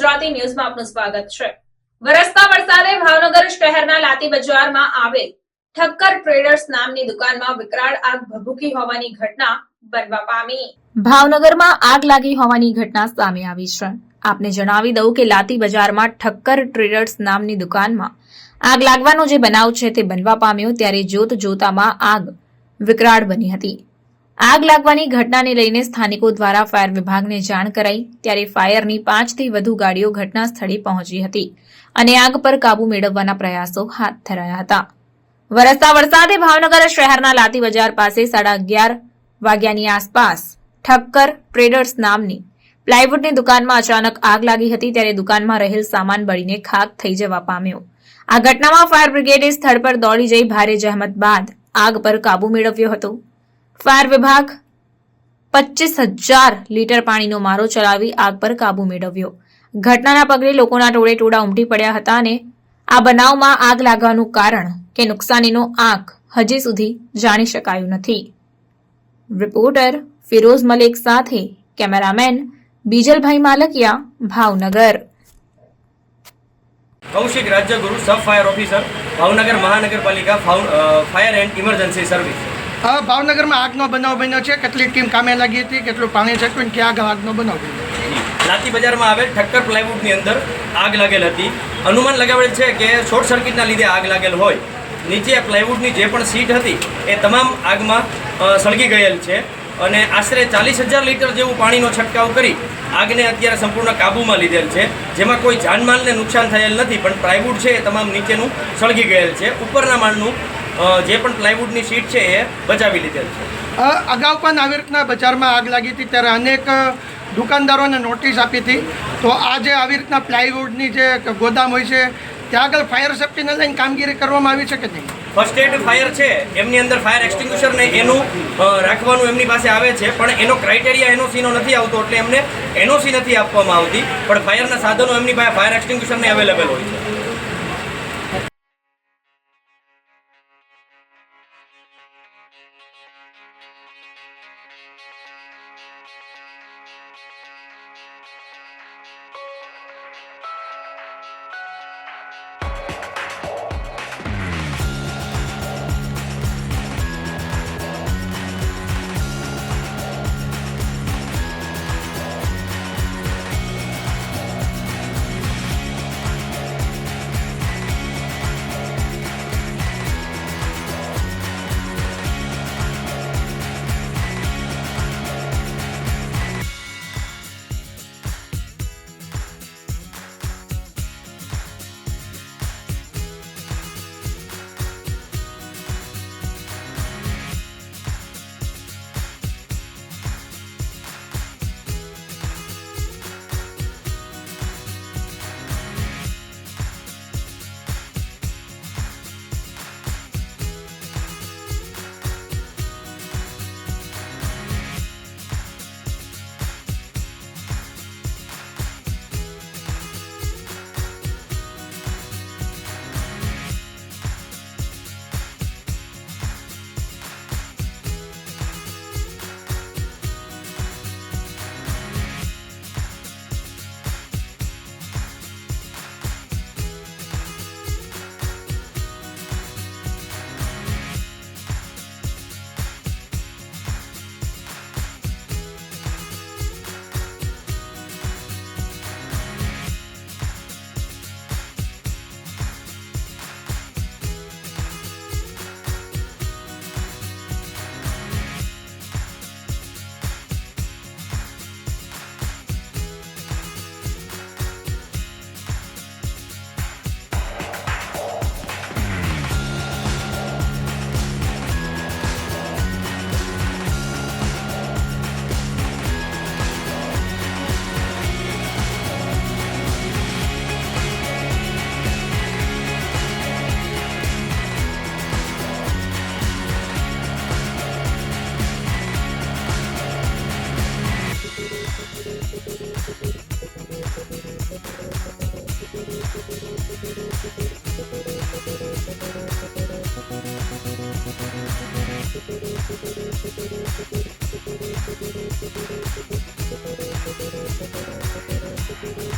ગુજરાતી ન્યૂઝમાં આપનું સ્વાગત છે। વરસતા વરસાદે ભાવનગર શહેરના લાતી બજારમાં આવેલ ઠક્કર ટ્રેડર્સ નામની દુકાનમાં વિકરાળ આગ ભભૂકી હોવાની ઘટના બનવા પામી। ભાવનગરમાં આગ લાગી હોવાની ઘટના સામે આવી છે। આપને જણાવી દઉં કે લાતી બજારમાં ઠક્કર ટ્રેડર્સ નામની દુકાનમાં આગ લાગવાનો જે બનાવ છે તે બનવા પામ્યો ત્યારે જોત જોતામાં આગ વિકરાળ બની હતી। આગ લાગવાની ઘટનાને લઈને સ્થાનિકો દ્વારા ફાયર વિભાગને જાણ કરાઈ ત્યારે ફાયરની 5 થી વધુ ગાડીઓ ઘટના સ્થળે પહોંચી હતી અને આગ પર કાબુ મેળવવાના પ્રયાસો હાથ ધરાયા હતા। વરસતા વરસાદે ભાવનગર શહેરના લાતી બજાર પાસે 11:30 વાગ્યાની આસપાસ ઠક્કર ટ્રેડર્સ નામની પ્લાયવુડની દુકાનમાં અચાનક આગ લાગી હતી ત્યારે દુકાનમાં રહેલ સામાન બળીને ખાખ થઈ જવા પામ્યો। આ ઘટનામાં ફાયર બ્રિગેડે સ્થળ પર દોડી જઈ ભારે જહેમત બાદ આગ પર કાબુ મેળવ્યો હતો। ફાયર વિભાગ 25,000 લીટર પાણીનો મારો ચલાવી આગ પર કાબુ મેળવ્યો। ઘટનાના પગલે લોકોના ટોળે ટોળા ઉમટી પડ્યા હતા અને આ બનાવમાં આગ લાગવાનું કારણ કે નુકસાનીનો આંક હજી સુધી જાણી શકાયું નથી। રિપોર્ટર ફિરોઝ મલેક સાથે cameraman Bijalbhai Malakiya, Bhavnagar. Kaushik Rajyaguru, sub fire officer, Bhavnagar Mahanagarpalika fire and emergency service. ભાવનગરમાં આગનો બનાવ બન્યો છે। કેટલી ટીમ કામે લાગી હતી, કેટલું પાણી છટક્યું, ક્યાં આગનો બનાવ બન્યો? લાતી બજારમાં આવેલ ઠક્કર પ્લાયવુડની અંદર આગ લાગેલ હતી। અનુમાન લગાવેલ છે કે શોર્ટ સર્કિટના લીધે આગ લાગેલ હોય। નીચે પ્લાયવુડની જે પણ સીટ હતી એ તમામ આગમાં સળગી ગયેલ છે અને આશરે 40,000 લીટર જેવું પાણીનો છંટકાવ કરી આગને અત્યારે સંપૂર્ણ કાબૂમાં લીધેલ છે, જેમાં કોઈ જાનમાલને નુકસાન થયેલ નથી, પણ પ્લાયવુડ છે એ તમામ નીચેનું સળગી ગયેલ છે। ઉપરના માળનું જે પણ પ્લાયવુડની સીટ છે એ બચાવી લીધેલ છે। અગાઉ પણ આવી રીતના બજારમાં આગ લાગી હતી ત્યારે અનેક દુકાનદારોને નોટિસ આપી હતી। તો આ જે આવી રીતના પ્લાયવુડની જે ગોદામ હોય છે ત્યાં આગળ ફાયર સેફ્ટીને લઈને કામગીરી કરવામાં આવી છે કે નહીં? ફર્સ્ટ એડ ફાયર છે એમની અંદર ફાયર એક્સટિંગ્યુશર ને એનું રાખવાનું એમની પાસે આવે છે, પણ એનો ક્રાઇટેરિયા એનઓસીનો નથી આવતો, એટલે એમને એનઓસી નથી આપવામાં આવતી, પણ ફાયરના સાધનો એમની પાસે ફાયર એક્સટિંગ્યુશરને અવેલેબલ હોય છે। Thank you.